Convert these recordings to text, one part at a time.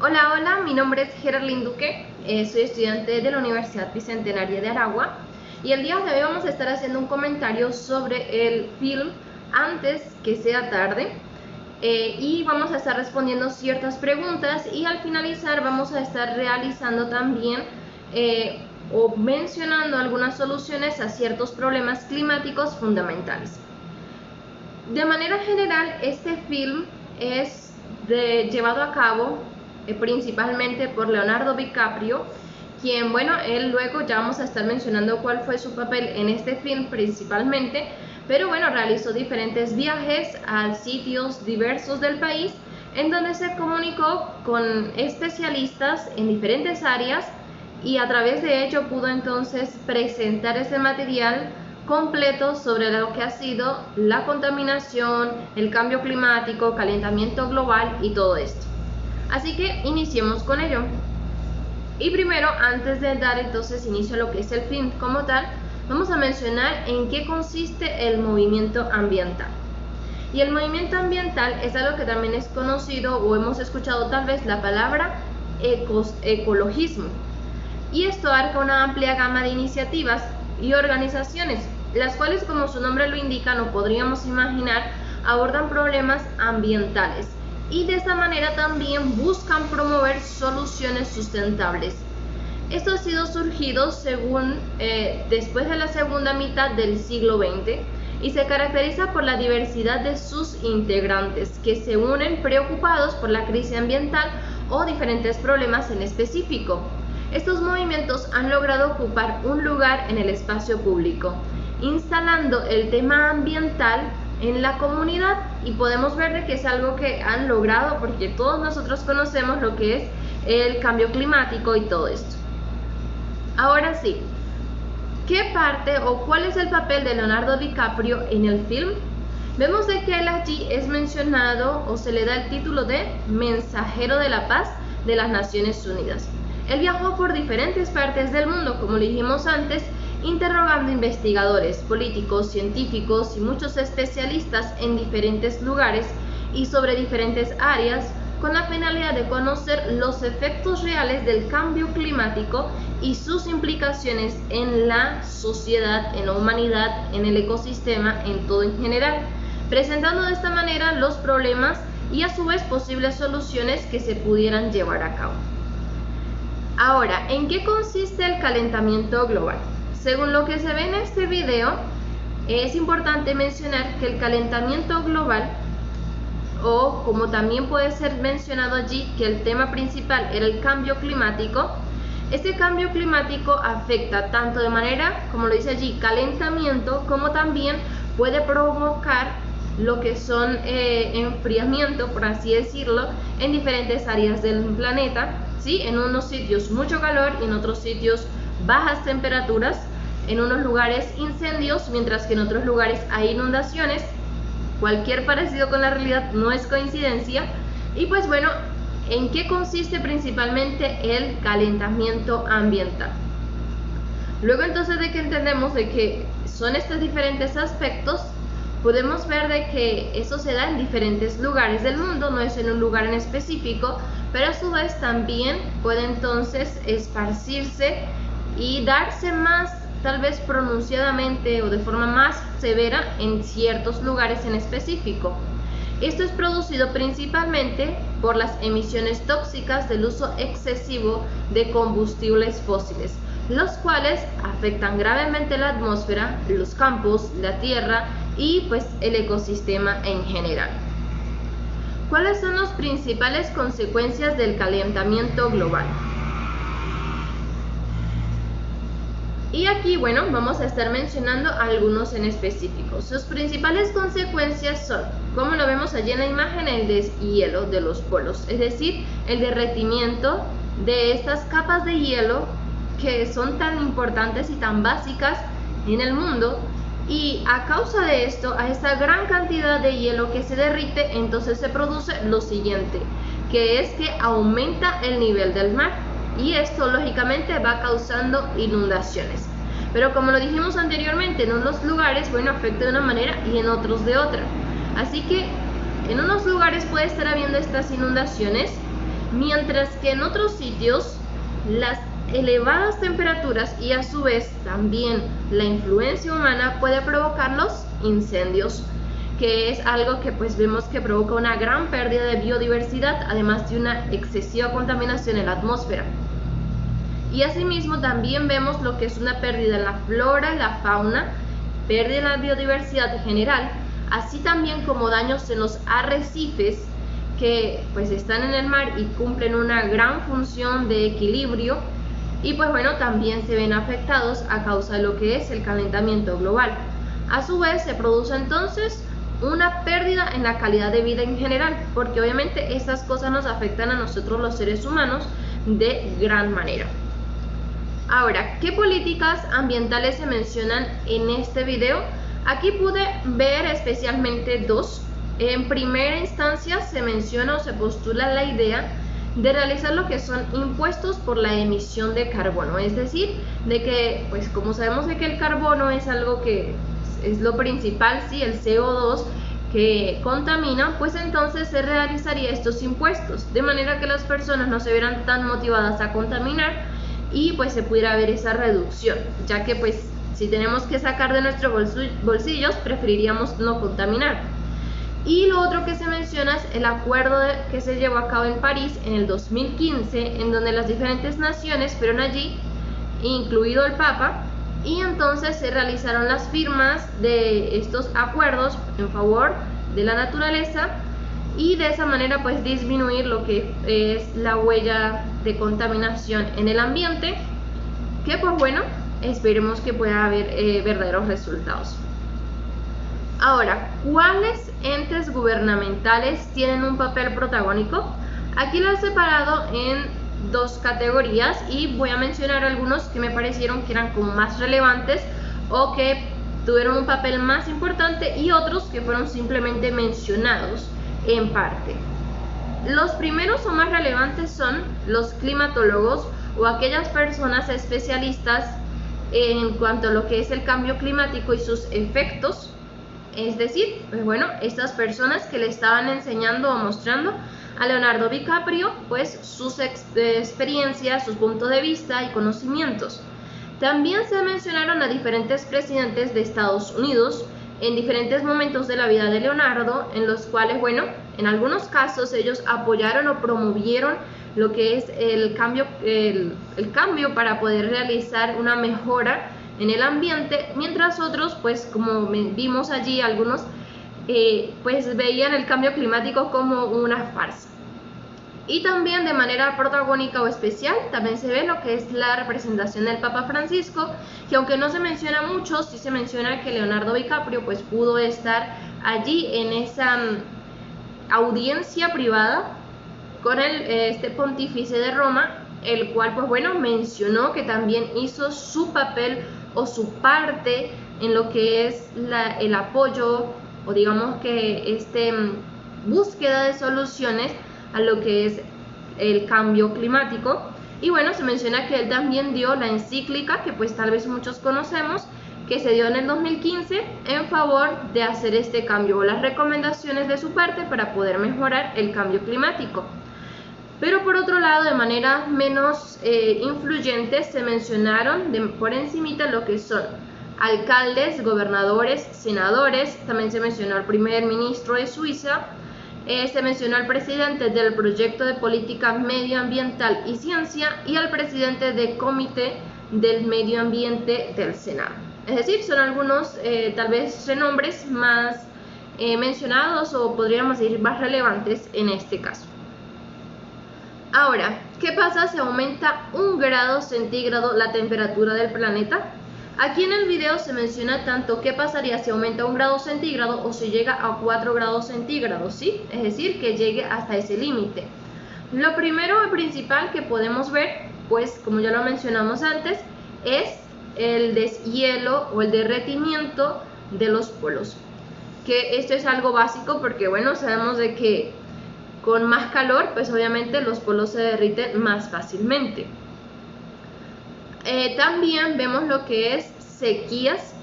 Hola, hola, mi nombre es Geraldine Duque, soy estudiante de la Universidad Bicentenaria de Aragua y el día de hoy vamos a estar haciendo un comentario sobre el film Antes que sea tarde y vamos a estar respondiendo ciertas preguntas y al finalizar vamos a estar realizando también o mencionando algunas soluciones a ciertos problemas climáticos fundamentales. De manera general, este film es llevado a cabo principalmente por Leonardo DiCaprio, quien, él luego ya vamos a estar mencionando cuál fue su papel en este film principalmente, pero realizó diferentes viajes a sitios diversos del país en donde se comunicó con especialistas en diferentes áreas y a través de ello pudo entonces presentar ese material completo sobre lo que ha sido la contaminación, el cambio climático, calentamiento global y todo esto. Así que iniciemos con ello. Y primero, antes de dar entonces inicio a lo que es el film como tal, vamos a mencionar en qué consiste el movimiento ambiental. Y el movimiento ambiental es algo que también es conocido o hemos escuchado tal vez la palabra ecologismo. Y esto abarca una amplia gama de iniciativas y organizaciones, las cuales, como su nombre lo indica, no podríamos imaginar, abordan problemas ambientales y de esta manera también buscan promover soluciones sustentables. Esto ha sido surgido después de la segunda mitad del siglo XX y se caracteriza por la diversidad de sus integrantes que se unen preocupados por la crisis ambiental o diferentes problemas en específico. Estos movimientos han logrado ocupar un lugar en el espacio público, instalando el tema ambiental en la comunidad, y podemos ver de que es algo que han logrado porque todos nosotros conocemos lo que es el cambio climático y todo esto. Ahora sí, ¿qué parte o cuál es el papel de Leonardo DiCaprio en el film? Vemos de que él allí es mencionado o se le da el título de Mensajero de la Paz de las Naciones Unidas. Él viajó por diferentes partes del mundo, como lo dijimos antes, interrogando investigadores, políticos, científicos y muchos especialistas en diferentes lugares y sobre diferentes áreas, con la finalidad de conocer los efectos reales del cambio climático y sus implicaciones en la sociedad, en la humanidad, en el ecosistema, en todo en general, presentando de esta manera los problemas y a su vez posibles soluciones que se pudieran llevar a cabo. Ahora, ¿en qué consiste el calentamiento global? Según lo que se ve en este video, es importante mencionar que el calentamiento global, o como también puede ser mencionado allí que el tema principal era el cambio climático, este cambio climático afecta tanto de manera, como lo dice allí, calentamiento, como también puede provocar lo que son enfriamiento, por así decirlo, en diferentes áreas del planeta, ¿sí? En unos sitios mucho calor y en otros sitios bajas temperaturas, en unos lugares incendios, mientras que en otros lugares hay inundaciones. Cualquier parecido con la realidad no es coincidencia. Y pues ¿en qué consiste principalmente el calentamiento ambiental? Luego entonces de que entendemos de que son estos diferentes aspectos, podemos ver de que eso se da en diferentes lugares del mundo, no es en un lugar en específico, pero a su vez también puede entonces esparcirse y darse más, tal vez pronunciadamente o de forma más severa, en ciertos lugares en específico. Esto es producido principalmente por las emisiones tóxicas del uso excesivo de combustibles fósiles, los cuales afectan gravemente la atmósfera, los campos, la tierra y pues el ecosistema en general. ¿Cuáles son las principales consecuencias del calentamiento global? Y aquí, vamos a estar mencionando algunos en específico. Sus principales consecuencias son, como lo vemos allí en la imagen, el deshielo de los polos, es decir, el derretimiento de estas capas de hielo que son tan importantes y tan básicas en el mundo. Y a causa de esto, a esta gran cantidad de hielo que se derrite, entonces se produce lo siguiente, que es que aumenta el nivel del mar. Y esto lógicamente va causando inundaciones. Pero como lo dijimos anteriormente, en unos lugares afecta de una manera y en otros de otra. Así que en unos lugares puede estar habiendo estas inundaciones mientras que en otros sitios las elevadas temperaturas y a su vez también la influencia humana puede provocar los incendios, que es algo que pues vemos que provoca una gran pérdida de biodiversidad, además de una excesiva contaminación en la atmósfera. Y asimismo también vemos lo que es una pérdida en la flora y la fauna, pérdida en la biodiversidad en general, así también como daños en los arrecifes que pues están en el mar y cumplen una gran función de equilibrio, y pues bueno, también se ven afectados a causa de lo que es el calentamiento global. A su vez se produce entonces una pérdida en la calidad de vida en general, porque obviamente estas cosas nos afectan a nosotros los seres humanos de gran manera. Ahora, ¿qué políticas ambientales se mencionan en este video? Aquí pude ver especialmente dos. En primera instancia se menciona o se postula la idea de realizar lo que son impuestos por la emisión de carbono, es decir, de que, pues como sabemos de que el carbono es algo que es lo principal, sí, el CO2 que contamina, pues entonces se realizaría estos impuestos, de manera que las personas no se vieran tan motivadas a contaminar y pues se pudiera ver esa reducción, ya que pues si tenemos que sacar de nuestros bolsillos, preferiríamos no contaminar. Y lo otro que se menciona es el acuerdo que se llevó a cabo en París en el 2015, en donde las diferentes naciones fueron allí, incluido el Papa, y entonces se realizaron las firmas de estos acuerdos en favor de la naturaleza y de esa manera pues disminuir lo que es la huella de contaminación en el ambiente, que pues bueno, esperemos que pueda haber verdaderos resultados. Ahora, ¿cuáles entes gubernamentales tienen un papel protagónico? Aquí lo he separado en dos categorías y voy a mencionar algunos que me parecieron que eran como más relevantes o que tuvieron un papel más importante y otros que fueron simplemente mencionados en parte. Los primeros o más relevantes son los climatólogos o aquellas personas especialistas en cuanto a lo que es el cambio climático y sus efectos. Es decir, pues bueno, estas personas que le estaban enseñando o mostrando a Leonardo DiCaprio pues sus experiencias, sus puntos de vista y conocimientos. También se mencionaron a diferentes presidentes de Estados Unidos en diferentes momentos de la vida de Leonardo, en los cuales, bueno, en algunos casos ellos apoyaron o promovieron lo que es el cambio para poder realizar una mejora en el ambiente, mientras otros, pues como vimos allí, algunos pues veían el cambio climático como una farsa. Y también de manera protagónica o especial también se ve lo que es la representación del Papa Francisco, que aunque no se menciona mucho, sí se menciona que Leonardo DiCaprio pues pudo estar allí en esa audiencia privada con este pontífice de Roma, el cual pues bueno mencionó que también hizo su papel o su parte en lo que es el apoyo o digamos que búsqueda de soluciones a lo que es el cambio climático. Y bueno, se menciona que él también dio la encíclica que pues tal vez muchos conocemos, que se dio en el 2015 en favor de hacer este cambio o las recomendaciones de su parte para poder mejorar el cambio climático. Pero por otro lado, de manera menos influyente, se mencionaron por encimita lo que son alcaldes, gobernadores, senadores. También se mencionó al primer ministro de Suiza, se mencionó al presidente del proyecto de política medioambiental y ciencia y al presidente del comité del medio ambiente del Senado. Es decir, son algunos tal vez renombres más mencionados o podríamos decir más relevantes en este caso. Ahora, ¿qué pasa si aumenta 1 grado centígrado la temperatura del planeta? Aquí en el video se menciona tanto qué pasaría si aumenta 1 grado centígrado o si llega a 4 grados centígrados, ¿sí? Es decir, que llegue hasta ese límite. Lo primero y principal que podemos ver, pues como ya lo mencionamos antes, es el deshielo o el derretimiento de los polos. Que esto es algo básico porque, bueno, sabemos de que con más calor, pues obviamente los polos se derriten más fácilmente. También vemos lo que es sequías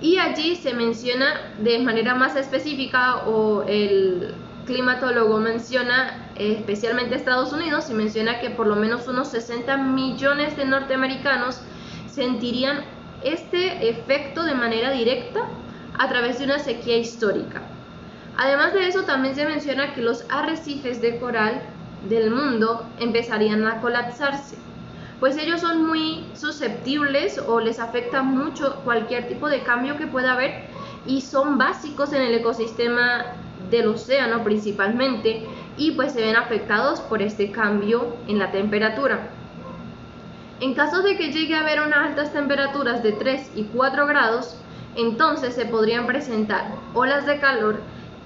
y allí se menciona de manera más específica o el climatólogo menciona especialmente Estados Unidos, y menciona que por lo menos unos 60 millones de norteamericanos sentirían este efecto de manera directa a través de una sequía histórica. Además de eso, también se menciona que los arrecifes de coral del mundo empezarían a colapsarse, pues ellos son muy susceptibles o les afecta mucho cualquier tipo de cambio que pueda haber, y son básicos en el ecosistema del océano principalmente, y pues se ven afectados por este cambio en la temperatura. En caso de que llegue a haber unas altas temperaturas de 3 y 4 grados, entonces se podrían presentar olas de calor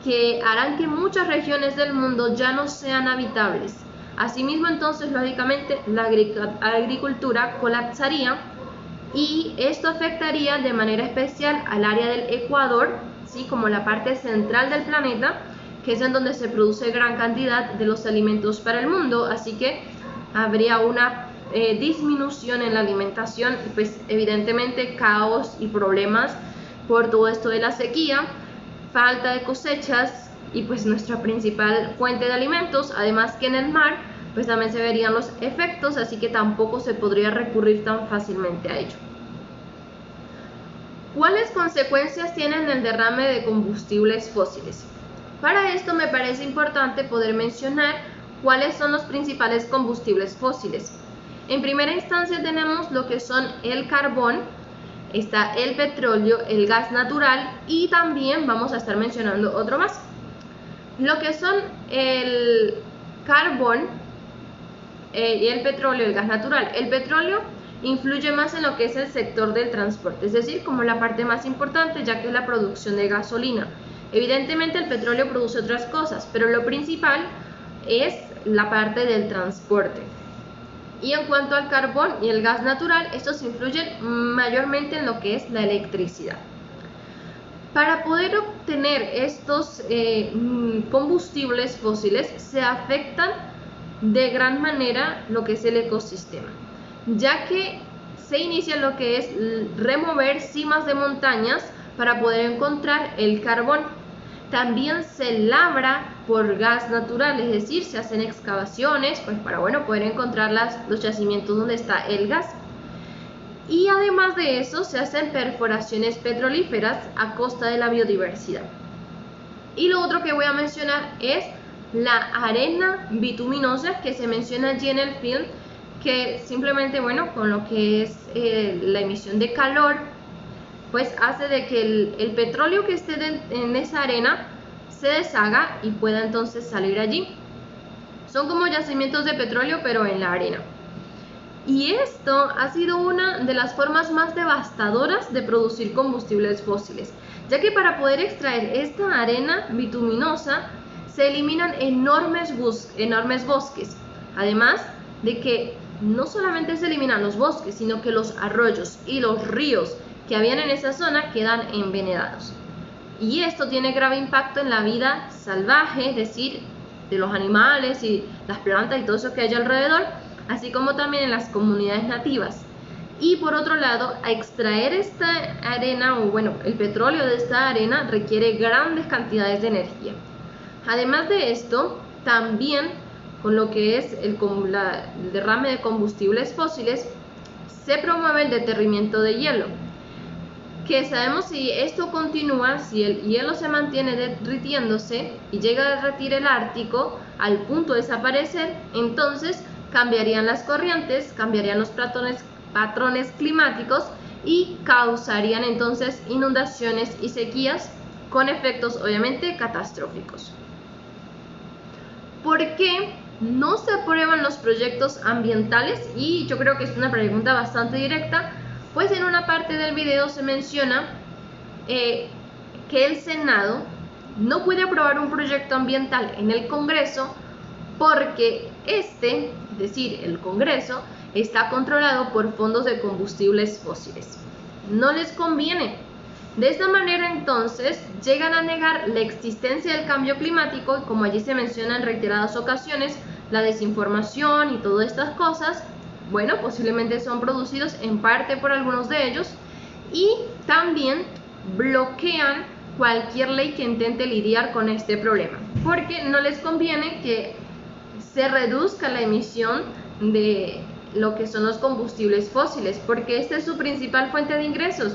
que harán que muchas regiones del mundo ya no sean habitables. Asimismo, entonces, lógicamente, la agricultura colapsaría, y esto afectaría de manera especial al área del Ecuador, ¿sí? Como la parte central del planeta, que es en donde se produce gran cantidad de los alimentos para el mundo. Así que habría una disminución en la alimentación, y pues evidentemente caos y problemas por todo esto de la sequía, falta de cosechas y pues nuestra principal fuente de alimentos. Además que en el mar pues también se verían los efectos, así que tampoco se podría recurrir tan fácilmente a ello. ¿Cuáles consecuencias tienen el derrame de combustibles fósiles? Para esto me parece importante poder mencionar cuáles son los principales combustibles fósiles. En primera instancia tenemos lo que son el carbón, está el petróleo, el gas natural, y también vamos a estar mencionando otro más. Lo que son el carbón y el petróleo, el gas natural. El petróleo influye más en lo que es el sector del transporte, es decir, como la parte más importante, ya que es la producción de gasolina. Evidentemente el petróleo produce otras cosas, pero lo principal es la parte del transporte. Y en cuanto al carbón y el gas natural, estos influyen mayormente en lo que es la electricidad. Para poder obtener estos combustibles fósiles, se afectan de gran manera lo que es el ecosistema, ya que se inicia lo que es remover cimas de montañas para poder encontrar el carbón. También se labra por gas natural, es decir, se hacen excavaciones pues para poder encontrar los yacimientos donde está el gas. Y además de eso se hacen perforaciones petrolíferas a costa de la biodiversidad. Y lo otro que voy a mencionar es la arena bituminosa, que se menciona allí en el film, que simplemente con lo que es la emisión de calor pues hace de que el petróleo que esté en esa arena se deshaga y pueda entonces salir allí. Son como yacimientos de petróleo pero en la arena. Y esto ha sido una de las formas más devastadoras de producir combustibles fósiles, ya que para poder extraer esta arena bituminosa se eliminan enormes bosques. Además de que no solamente se eliminan los bosques, sino que los arroyos y los ríos que habían en esa zona quedan envenenados. Y esto tiene grave impacto en la vida salvaje, es decir, de los animales y las plantas y todo eso que hay alrededor, así como también en las comunidades nativas. Y por otro lado, a extraer esta arena el petróleo de esta arena requiere grandes cantidades de energía. Además de esto, también con lo que es el derrame de combustibles fósiles, se promueve el deterrimiento de hielo, que sabemos si esto continúa, si el hielo se mantiene derritiéndose y llega a derretir el Ártico al punto de desaparecer, entonces cambiarían las corrientes, cambiarían los patrones climáticos y causarían entonces inundaciones y sequías con efectos obviamente catastróficos. ¿Por qué no se aprueban los proyectos ambientales? Y yo creo que es una pregunta bastante directa, pues en una parte del video se menciona que el Senado no puede aprobar un proyecto ambiental en el Congreso porque es decir, el Congreso, está controlado por fondos de combustibles fósiles. No les conviene. De esta manera entonces llegan a negar la existencia del cambio climático, y como allí se menciona en reiteradas ocasiones, la desinformación y todas estas cosas, posiblemente son producidos en parte por algunos de ellos, y también bloquean cualquier ley que intente lidiar con este problema, porque no les conviene que se reduzca la emisión de lo que son los combustibles fósiles, porque esta es su principal fuente de ingresos.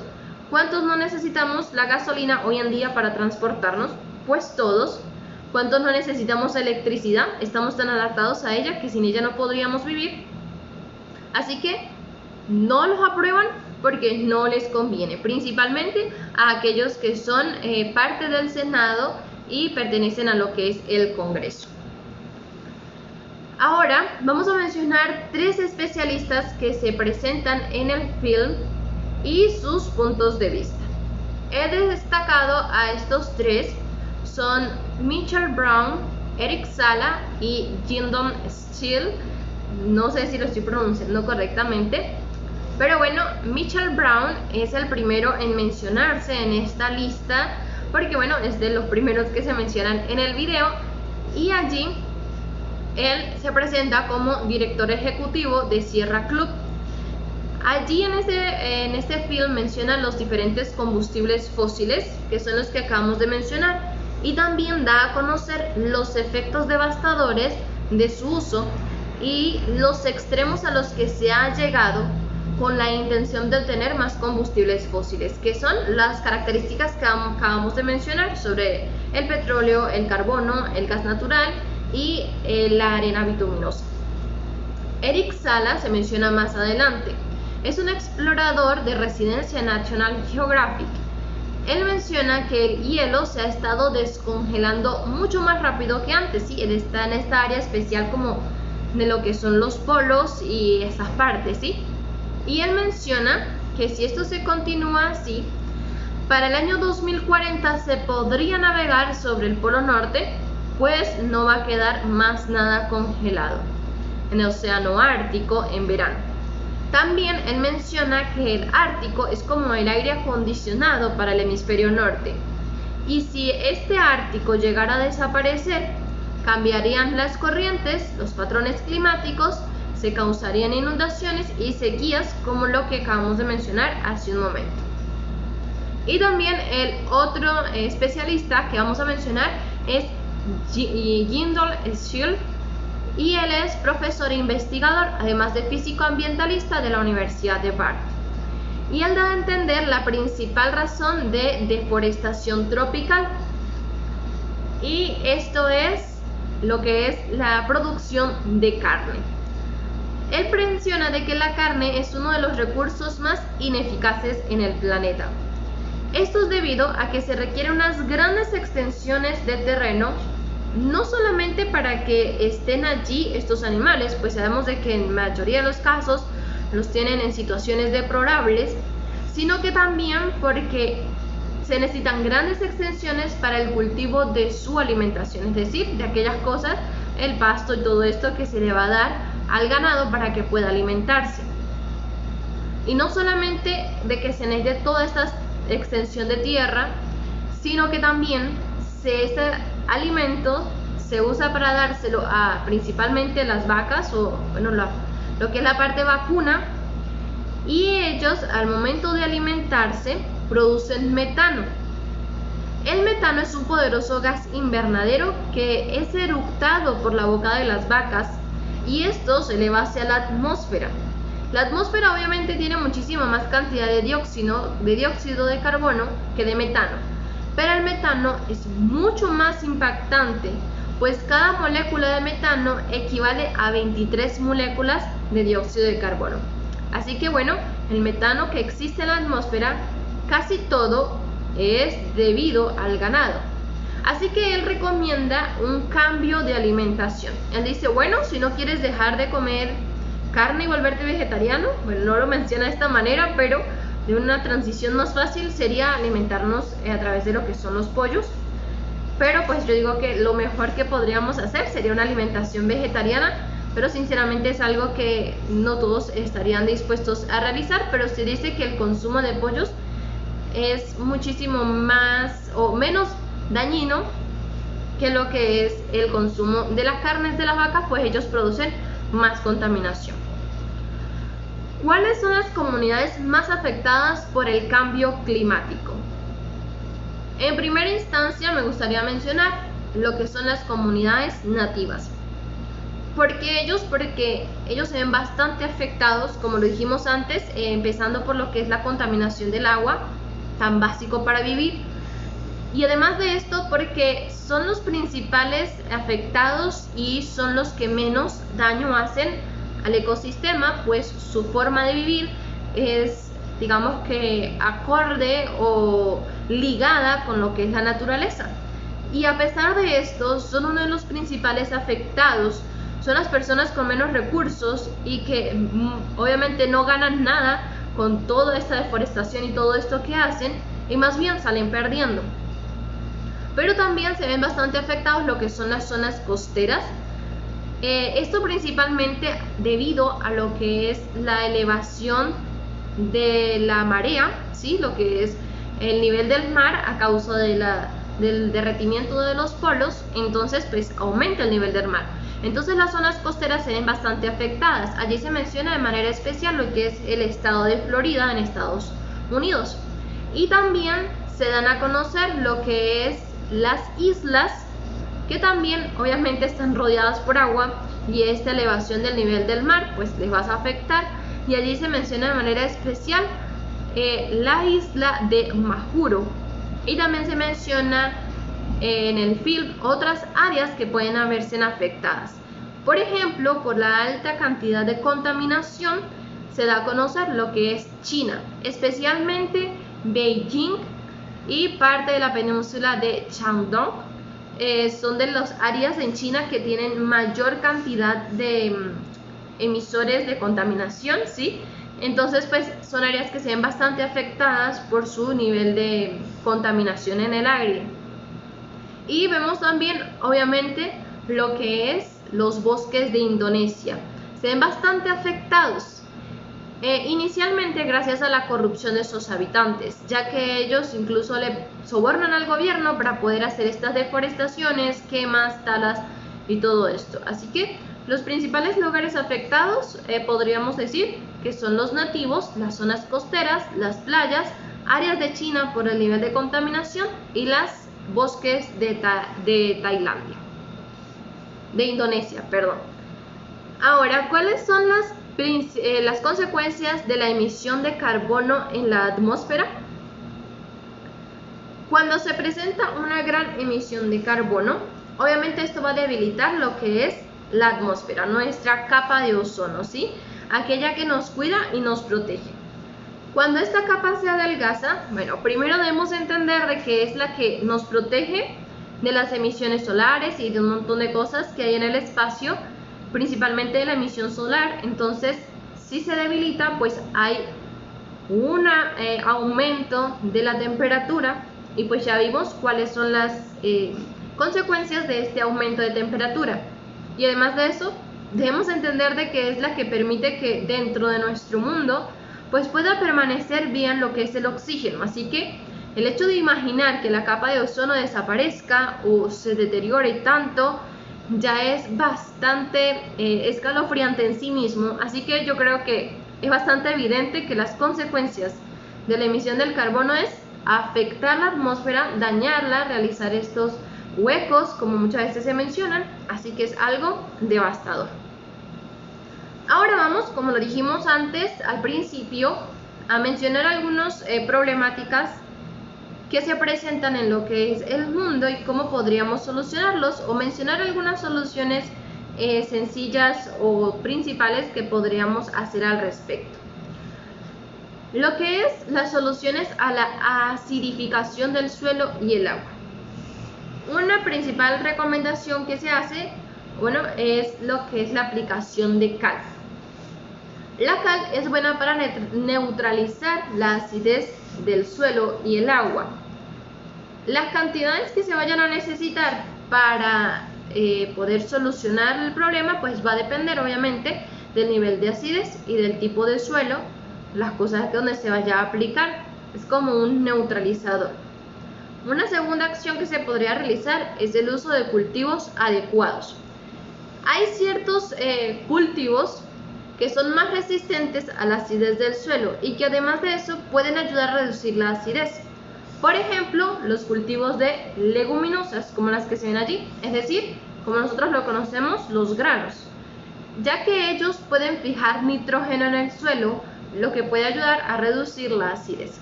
¿Cuántos no necesitamos la gasolina hoy en día para transportarnos? Pues todos. ¿Cuántos no necesitamos electricidad? Estamos tan adaptados a ella que sin ella no podríamos vivir. Así que no los aprueban porque no les conviene, principalmente a aquellos que son parte del Senado y pertenecen a lo que es el Congreso. Ahora vamos a mencionar 3 especialistas que se presentan en el film y sus puntos de vista. He destacado a estos 3, son Mitchell Brown, Eric Sala y Lyndon Steele. No sé si lo estoy pronunciando correctamente, pero bueno, Mitchell Brown es el primero en mencionarse en esta lista, porque bueno, es de los primeros que se mencionan en el video, y allí él se presenta como director ejecutivo de Sierra Club. Allí en este film menciona los diferentes combustibles fósiles, que son los que acabamos de mencionar, y también da a conocer los efectos devastadores de su uso y los extremos a los que se ha llegado con la intención de obtener más combustibles fósiles, que son las características que acabamos de mencionar sobre el petróleo, el carbono, el gas natural y la arena bituminosa. Eric Sala se menciona más adelante. Es un explorador de residencia National Geographic. Él menciona que el hielo se ha estado descongelando mucho más rápido que antes. ¿Sí? Él está en esta área especial como de lo que son los polos y esas partes, ¿sí? Y él menciona que si esto se continúa así, para el año 2040 se podría navegar sobre el polo norte, pues no va a quedar más nada congelado en el océano Ártico en verano. También él menciona que el Ártico es como el aire acondicionado para el hemisferio norte, y si este Ártico llegara a desaparecer, cambiarían las corrientes, los patrones climáticos, se causarían inundaciones y sequías como lo que acabamos de mencionar hace un momento. Y también el otro especialista que vamos a mencionar es Lyndon Steele, y él es profesor e investigador, además de físico ambientalista de la Universidad de Bath. Y él da a entender la principal razón de deforestación tropical, y esto es lo que es la producción de carne. Él menciona de que la carne es uno de los recursos más ineficaces en el planeta. Esto es debido a que se requieren unas grandes extensiones de terreno, no solamente para que estén allí estos animales, pues sabemos de que en la mayoría de los casos los tienen en situaciones deplorables, sino que también porque se necesitan grandes extensiones para el cultivo de su alimentación, es decir, de aquellas cosas, el pasto y todo esto que se le va a dar al ganado para que pueda alimentarse. Y no solamente de que se necesite toda esta extensión de tierra, sino que también este alimento se usa para dárselo a principalmente las vacas, o bueno, lo que es la parte vacuna, y ellos al momento de alimentarse producen metano. El metano es un poderoso gas invernadero que es eructado por la boca de las vacas, y esto se eleva hacia la atmósfera. La atmósfera obviamente tiene muchísima más cantidad de dióxido de carbono que de metano, pero el metano es mucho más impactante, pues cada molécula de metano equivale a 23 moléculas de dióxido de carbono. Así que bueno, el metano que existe en la atmósfera, casi todo es debido al ganado. Así que él recomienda un cambio de alimentación. Él dice, bueno, si no quieres dejar de comer carne y volverte vegetariano, bueno, no lo menciona de esta manera, pero de una transición más fácil sería alimentarnos a través de lo que son los pollos. Pero pues yo digo que lo mejor que podríamos hacer sería una alimentación vegetariana, pero sinceramente es algo que no todos estarían dispuestos a realizar. Pero se dice que el consumo de pollos es muchísimo más o menos dañino que lo que es el consumo de las carnes de las vacas, pues ellos producen más contaminación. ¿Cuáles son las comunidades más afectadas por el cambio climático? En primera instancia me gustaría mencionar lo que son las comunidades nativas. Porque ellos se ven bastante afectados, como lo dijimos antes, empezando por lo que es la contaminación del agua, tan básico para vivir. Y además de esto, porque son los principales afectados y son los que menos daño hacen al ecosistema, pues su forma de vivir es, digamos que, acorde o ligada con lo que es la naturaleza. Y a pesar de esto, son uno de los principales afectados. Son las personas con menos recursos y que obviamente no ganan nada con toda esta deforestación y todo esto que hacen, y más bien salen perdiendo. Pero también se ven bastante afectados lo que son las zonas costeras. Esto principalmente debido a lo que es la elevación de la marea, ¿sí? Lo que es el nivel del mar a causa del derretimiento de los polos. Entonces pues aumenta el nivel del mar. Entonces las zonas costeras se ven bastante afectadas. Allí se menciona de manera especial lo que es el estado de Florida en Estados Unidos. Y también se dan a conocer lo que es las islas, que también obviamente están rodeadas por agua, y esta elevación del nivel del mar pues les va a afectar. Y allí se menciona de manera especial la isla de Majuro. Y también se menciona en el film otras áreas que pueden haberse afectadas. Por ejemplo, por la alta cantidad de contaminación se da a conocer lo que es China, especialmente Beijing y parte de la península de Shandong. Son de las áreas en China que tienen mayor cantidad de emisores de contaminación, ¿sí? Entonces pues son áreas que se ven bastante afectadas por su nivel de contaminación en el aire. Y vemos también obviamente lo que es los bosques de Indonesia. Se ven bastante afectados, inicialmente gracias a la corrupción de sus habitantes, ya que ellos incluso le sobornan al gobierno para poder hacer estas deforestaciones, quemas, talas y todo esto. Así que los principales lugares afectados podríamos decir que son los nativos, las zonas costeras, las playas, áreas de China por el nivel de contaminación y las bosques de Indonesia, perdón. Ahora, ¿cuáles son las consecuencias de la emisión de carbono en la atmósfera? Cuando se presenta una gran emisión de carbono, obviamente esto va a debilitar lo que es la atmósfera, nuestra capa de ozono, ¿sí? Aquella que nos cuida y nos protege. Cuando esta capa se adelgaza, bueno, primero debemos entender de que es la que nos protege de las emisiones solares y de un montón de cosas que hay en el espacio, principalmente de la emisión solar. Entonces, si se debilita, pues hay un aumento de la temperatura, y pues ya vimos cuáles son las consecuencias de este aumento de temperatura. Y además de eso, debemos entender de que es la que permite que dentro de nuestro mundo pues pueda permanecer bien lo que es el oxígeno. Así que el hecho de imaginar que la capa de ozono desaparezca o se deteriore tanto ya es bastante escalofriante en sí mismo. Así que yo creo que es bastante evidente que las consecuencias de la emisión del carbono es afectar la atmósfera, dañarla, realizar estos huecos como muchas veces se mencionan. Así que es algo devastador. Ahora vamos, como lo dijimos antes al principio, a mencionar algunas problemáticas que se presentan en lo que es el mundo y cómo podríamos solucionarlos, o mencionar algunas soluciones sencillas o principales que podríamos hacer al respecto. Lo que es las soluciones a la acidificación del suelo y el agua. Una principal recomendación que se hace, bueno, es lo que es la aplicación de cal. La cal es buena para neutralizar la acidez del suelo y el agua. Las cantidades que se vayan a necesitar para poder solucionar el problema pues va a depender obviamente del nivel de acidez y del tipo de suelo, las cosas donde se vaya a aplicar. Es como un neutralizador. Una segunda acción que se podría realizar es el uso de cultivos adecuados. Hay ciertos cultivos que son más resistentes a la acidez del suelo y que además de eso pueden ayudar a reducir la acidez. Por ejemplo, los cultivos de leguminosas, como las que se ven allí, es decir, como nosotros lo conocemos, los granos, ya que ellos pueden fijar nitrógeno en el suelo, lo que puede ayudar a reducir la acidez.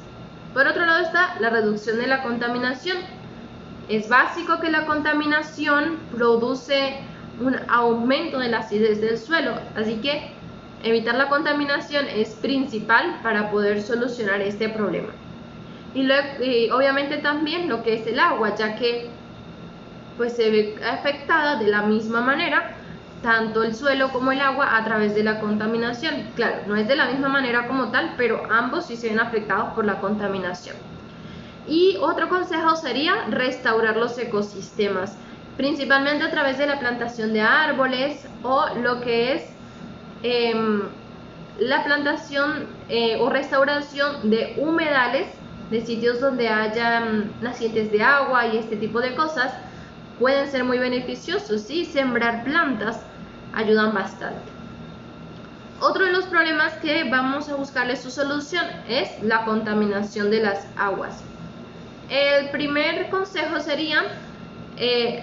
Por otro lado está la reducción de la contaminación. Es básico que la contaminación produce un aumento de la acidez del suelo, así que evitar la contaminación es principal para poder solucionar este problema. Y obviamente también lo que es el agua, ya que pues se ve afectada de la misma manera tanto el suelo como el agua a través de la contaminación. Claro, no es de la misma manera como tal, pero ambos sí se ven afectados por la contaminación. Y otro consejo sería restaurar los ecosistemas, principalmente a través de la plantación de árboles o lo que es la plantación o restauración de humedales, de sitios donde haya nacientes de agua y este tipo de cosas. Pueden ser muy beneficiosos, ¿sí? Sembrar plantas ayudan bastante. Otro de los problemas que vamos a buscarle su solución es la contaminación de las aguas. El primer consejo sería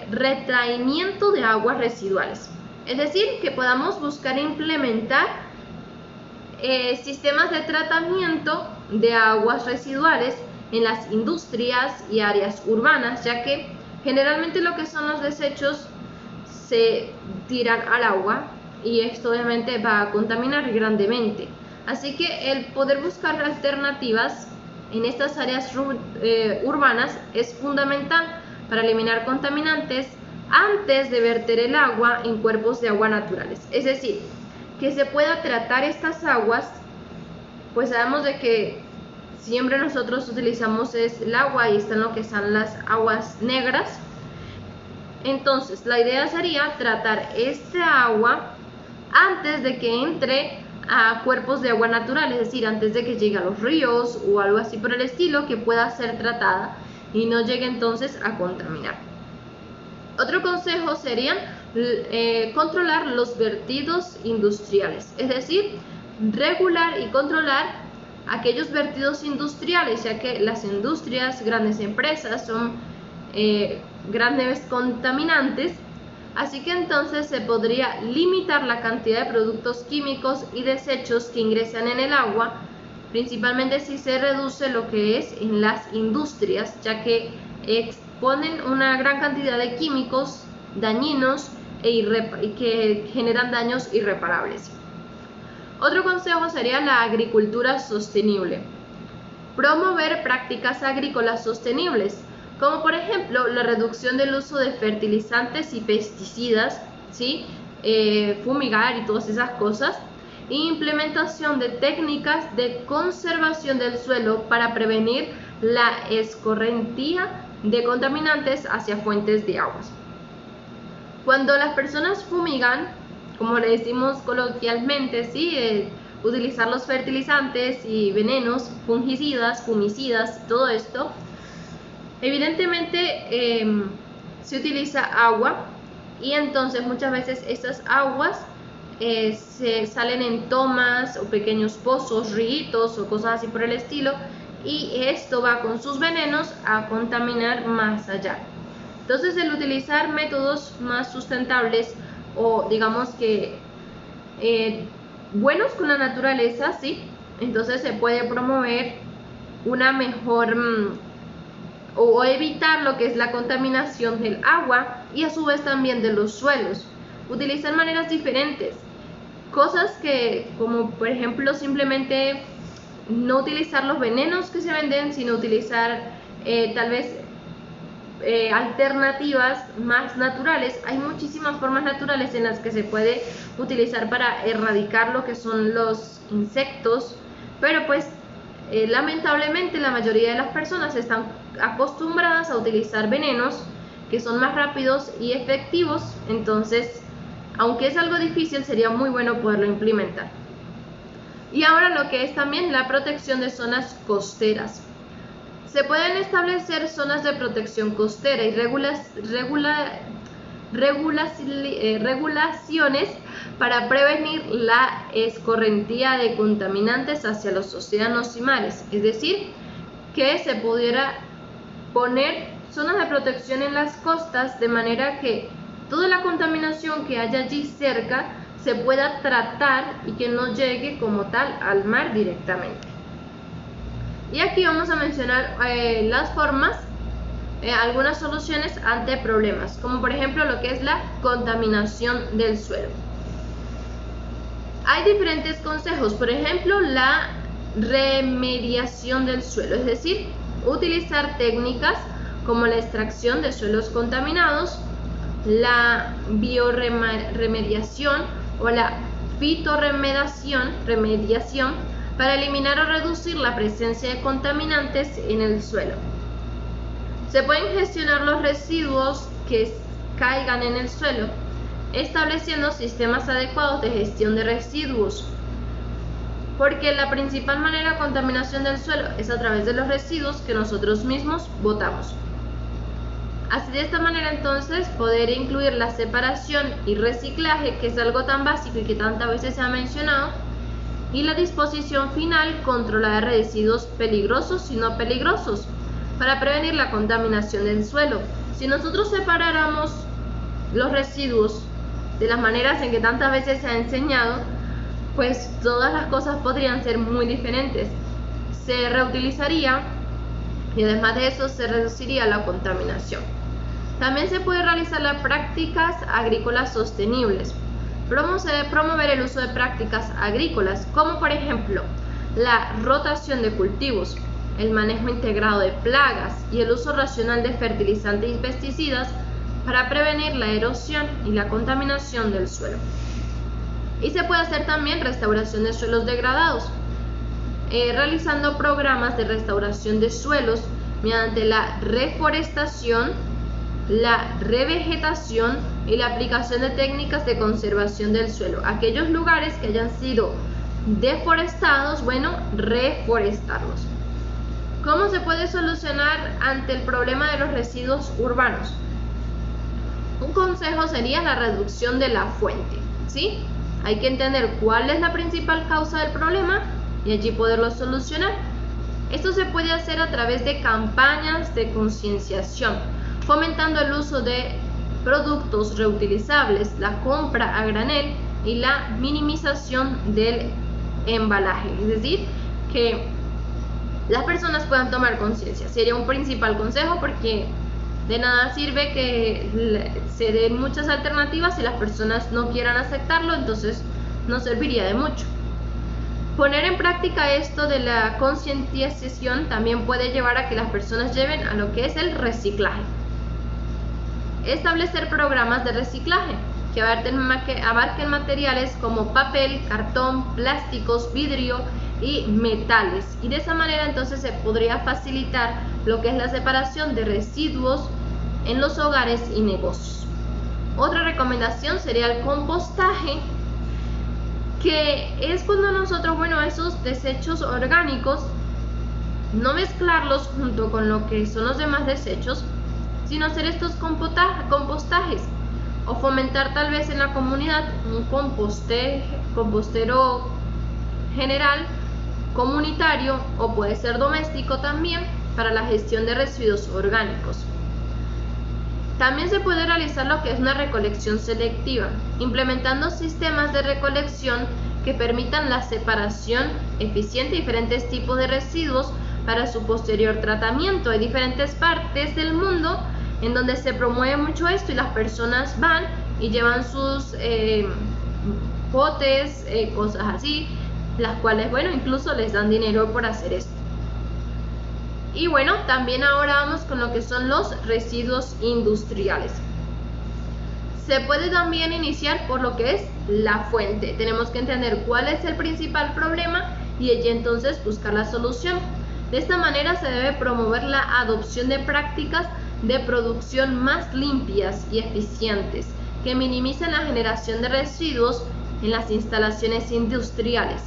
retraimiento de aguas residuales, es decir, que podamos buscar implementar sistemas de tratamiento de aguas residuales en las industrias y áreas urbanas, ya que generalmente lo que son los desechos se tiran al agua y esto obviamente va a contaminar grandemente. Así que el poder buscar alternativas en estas áreas urbanas es fundamental para eliminar contaminantes antes de verter el agua en cuerpos de agua naturales. Es decir, que se pueda tratar estas aguas, pues sabemos de que siempre nosotros utilizamos el agua y están lo que son las aguas negras. Entonces la idea sería tratar esta agua antes de que entre a cuerpos de agua natural, es decir, antes de que llegue a los ríos o algo así por el estilo, que pueda ser tratada y no llegue entonces a contaminar. Otro consejo sería controlar los vertidos industriales, es decir, regular y controlar aquellos vertidos industriales, ya que las industrias, grandes empresas son grandes contaminantes. Así que entonces se podría limitar la cantidad de productos químicos y desechos que ingresan en el agua, principalmente si se reduce lo que es en las industrias, ya que exponen una gran cantidad de químicos dañinos y que generan daños irreparables. Otro consejo sería la agricultura sostenible. Promover prácticas agrícolas sostenibles, como por ejemplo la reducción del uso de fertilizantes y pesticidas, ¿sí? Fumigar y todas esas cosas, e implementación de técnicas de conservación del suelo para prevenir la escorrentía de contaminantes hacia fuentes de aguas. Cuando las personas fumigan, como le decimos coloquialmente, ¿sí? Utilizar los fertilizantes y venenos, fungicidas, fumicidas, todo esto, evidentemente se utiliza agua y entonces muchas veces estas aguas se salen en tomas o pequeños pozos, ríos o cosas así por el estilo, y esto va con sus venenos a contaminar más allá. Entonces el utilizar métodos más sustentables o digamos que buenos con la naturaleza, ¿sí? Entonces se puede promover una mejor o evitar lo que es la contaminación del agua y a su vez también de los suelos. Utilizar maneras diferentes, cosas que como por ejemplo simplemente no utilizar los venenos que se venden, sino utilizar tal vez alternativas más naturales. Hay muchísimas formas naturales en las que se puede utilizar para erradicar lo que son los insectos, pero pues lamentablemente la mayoría de las personas están acostumbradas a utilizar venenos que son más rápidos y efectivos. Entonces, aunque es algo difícil, sería muy bueno poderlo implementar. Y ahora lo que es también la protección de zonas costeras. Se pueden establecer zonas de protección costera y regulaciones para prevenir la escorrentía de contaminantes hacia los océanos y mares. Es decir, que se pudiera poner zonas de protección en las costas de manera que toda la contaminación que haya allí cerca se pueda tratar y que no llegue como tal al mar directamente. Y aquí vamos a mencionar las formas, algunas soluciones ante problemas, como por ejemplo lo que es la contaminación del suelo. Hay diferentes consejos, por ejemplo la remediación del suelo, es decir, utilizar técnicas como la extracción de suelos contaminados, la bioremediación o la fitorremediación para eliminar o reducir la presencia de contaminantes en el suelo. Se pueden gestionar los residuos que caigan en el suelo, estableciendo sistemas adecuados de gestión de residuos, porque la principal manera de contaminación del suelo es a través de los residuos que nosotros mismos botamos. Así de esta manera entonces poder incluir la separación y reciclaje, que es algo tan básico y que tantas veces se ha mencionado, y la disposición final controlada de residuos peligrosos y no peligrosos para prevenir la contaminación del suelo. Si nosotros separáramos los residuos de las maneras en que tantas veces se ha enseñado, pues todas las cosas podrían ser muy diferentes. Se reutilizaría y además de eso se reduciría la contaminación. También se puede realizar las prácticas agrícolas sostenibles. Promover el uso de prácticas agrícolas, como por ejemplo la rotación de cultivos, el manejo integrado de plagas y el uso racional de fertilizantes y pesticidas para prevenir la erosión y la contaminación del suelo. Y se puede hacer también restauración de suelos degradados, realizando programas de restauración de suelos mediante la reforestación, la revegetación y la aplicación de técnicas de conservación del suelo. Aquellos lugares que hayan sido deforestados, bueno, reforestarlos. ¿Cómo se puede solucionar ante el problema de los residuos urbanos? Un consejo sería la reducción de la fuente, ¿sí? Hay que entender cuál es la principal causa del problema y allí poderlo solucionar. Esto se puede hacer a través de campañas de concienciación, fomentando el uso de productos reutilizables, la compra a granel y la minimización del embalaje, es decir, que las personas puedan tomar conciencia. Sería un principal consejo, porque de nada sirve que se den muchas alternativas si las personas no quieran aceptarlo, entonces no serviría de mucho. Poner en práctica esto de la concientización también puede llevar a que las personas lleven a lo que es el reciclaje. Establecer programas de reciclaje que abarquen materiales como papel, cartón, plásticos, vidrio y metales, y de esa manera entonces se podría facilitar lo que es la separación de residuos en los hogares y negocios. Otra recomendación sería el compostaje, que es cuando nosotros, esos desechos orgánicos, no mezclarlos junto con lo que son los demás desechos, sino hacer estos compostajes, o fomentar tal vez en la comunidad un compostero general, comunitario, o puede ser doméstico también, para la gestión de residuos orgánicos. También se puede realizar lo que es una recolección selectiva, implementando sistemas de recolección que permitan la separación eficiente de diferentes tipos de residuos para su posterior tratamiento. Hay diferentes partes del mundo en donde se promueve mucho esto y las personas van y llevan sus potes, cosas así, las cuales, incluso les dan dinero por hacer esto. Y también ahora vamos con lo que son los residuos industriales. Se puede también iniciar por lo que es la fuente. Tenemos que entender cuál es el principal problema y allí entonces buscar la solución. De esta manera se debe promover la adopción de prácticas de producción más limpias y eficientes, que minimicen la generación de residuos en las instalaciones industriales.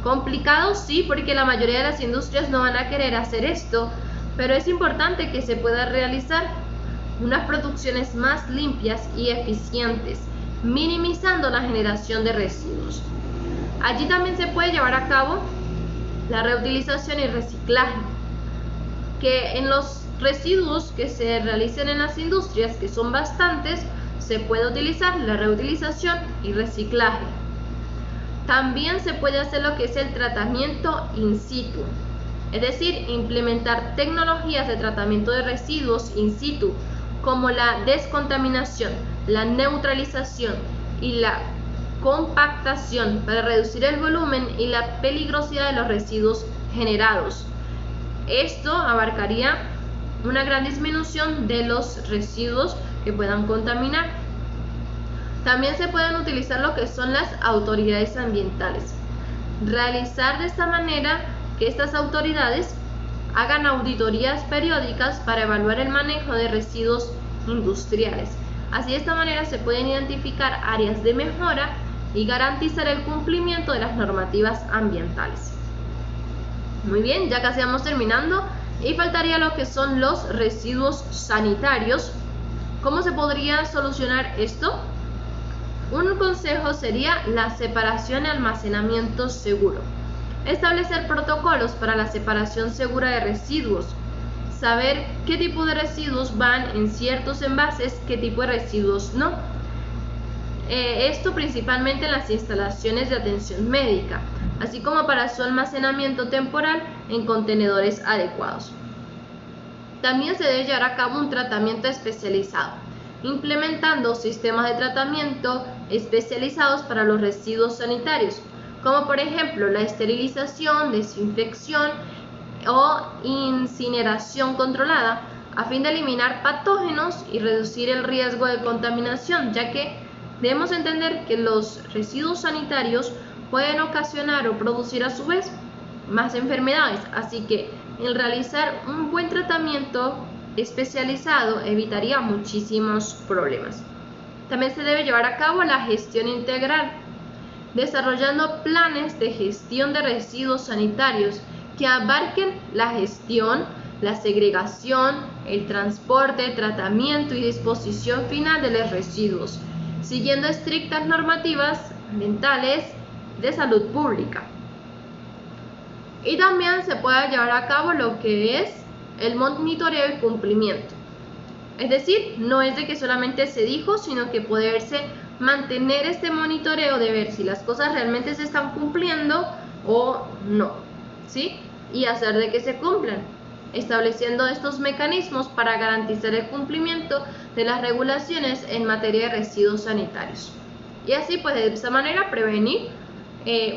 Complicado, sí, porque la mayoría de las industrias no van a querer hacer esto, pero es importante que se pueda realizar unas producciones más limpias y eficientes, minimizando la generación de residuos. Allí también se puede llevar a cabo la reutilización y reciclaje, que residuos que se realicen en las industrias, que son bastantes, se puede utilizar la reutilización y reciclaje. También se puede hacer lo que es el tratamiento in situ, es decir, implementar tecnologías de tratamiento de residuos in situ, como la descontaminación, la neutralización y la compactación, para reducir el volumen y la peligrosidad de los residuos generados. Esto abarcaría una gran disminución de los residuos que puedan contaminar. También se pueden utilizar lo que son las autoridades ambientales. Realizar de esta manera que estas autoridades hagan auditorías periódicas para evaluar el manejo de residuos industriales. Así, de esta manera se pueden identificar áreas de mejora y garantizar el cumplimiento de las normativas ambientales. Muy bien, ya casi vamos terminando y faltaría lo que son los residuos sanitarios. ¿Cómo se podría solucionar esto? Un consejo sería la separación y almacenamiento seguro. Establecer protocolos para la separación segura de residuos. Saber qué tipo de residuos van en ciertos envases, qué tipo de residuos no. Esto principalmente en las instalaciones de atención médica, así como para su almacenamiento temporal en contenedores adecuados. También se debe llevar a cabo un tratamiento especializado, implementando sistemas de tratamiento especializados para los residuos sanitarios, como por ejemplo la esterilización, desinfección o incineración controlada, a fin de eliminar patógenos y reducir el riesgo de contaminación, ya que debemos entender que los residuos sanitarios pueden ocasionar o producir a su vez más enfermedades, así que el realizar un buen tratamiento especializado evitaría muchísimos problemas. También se debe llevar a cabo la gestión integral, desarrollando planes de gestión de residuos sanitarios que abarquen la gestión, la segregación, el transporte, tratamiento y disposición final de los residuos, siguiendo estrictas normativas ambientales de salud pública. Y también se puede llevar a cabo lo que es el monitoreo y cumplimiento. Es decir, no es de que solamente se dijo, sino que poderse mantener este monitoreo de ver si las cosas realmente se están cumpliendo o no, ¿sí? Y hacer de que se cumplan, estableciendo estos mecanismos para garantizar el cumplimiento de las regulaciones en materia de residuos sanitarios. Y así, pues, de esa manera prevenir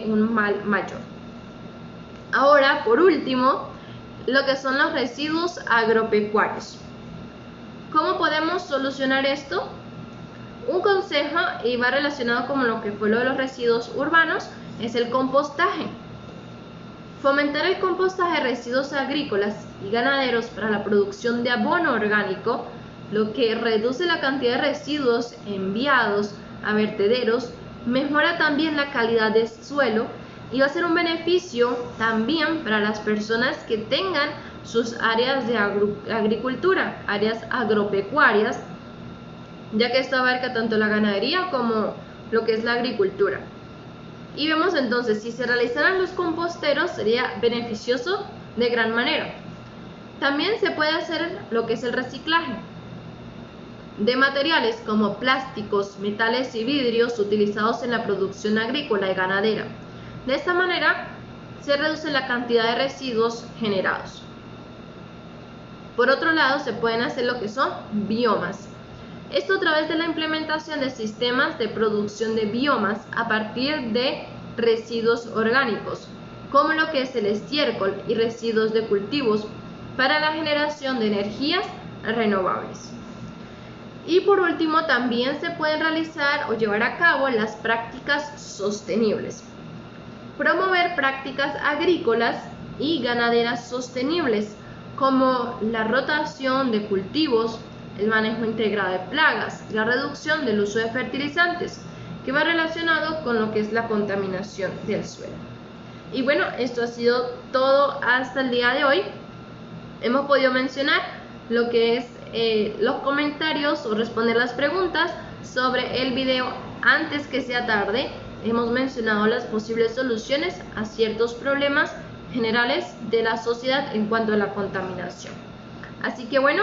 un mal mayor. Ahora, por último, lo que son los residuos agropecuarios. ¿Cómo podemos solucionar esto? Un consejo, y va relacionado con lo que fue lo de los residuos urbanos, es el compostaje. Fomentar el compostaje de residuos agrícolas y ganaderos para la producción de abono orgánico, lo que reduce la cantidad de residuos enviados a vertederos, mejora también la calidad del suelo y va a ser un beneficio también para las personas que tengan sus áreas de agricultura, áreas agropecuarias, ya que esto abarca tanto la ganadería como lo que es la agricultura. Y vemos entonces, si se realizaran los composteros sería beneficioso de gran manera. También se puede hacer lo que es el reciclaje de materiales como plásticos, metales y vidrios utilizados en la producción agrícola y ganadera. De esta manera se reduce la cantidad de residuos generados. Por otro lado, se pueden hacer lo que son biomas. Esto a través de la implementación de sistemas de producción de biomas a partir de residuos orgánicos, como lo que es el estiércol y residuos de cultivos, para la generación de energías renovables. Y por último, también se pueden realizar o llevar a cabo las prácticas sostenibles. Promover prácticas agrícolas y ganaderas sostenibles, como la rotación de cultivos, el manejo integrado de plagas, la reducción del uso de fertilizantes, que va relacionado con lo que es la contaminación del suelo. Y bueno, esto ha sido todo hasta el día de hoy. Hemos podido mencionar lo que es los comentarios o responder las preguntas sobre el video antes que sea tarde. Hemos mencionado las posibles soluciones a ciertos problemas generales de la sociedad en cuanto a la contaminación. Así que bueno,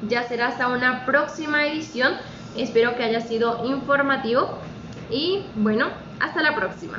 ya será hasta una próxima edición. Espero que haya sido informativo y bueno, hasta la próxima.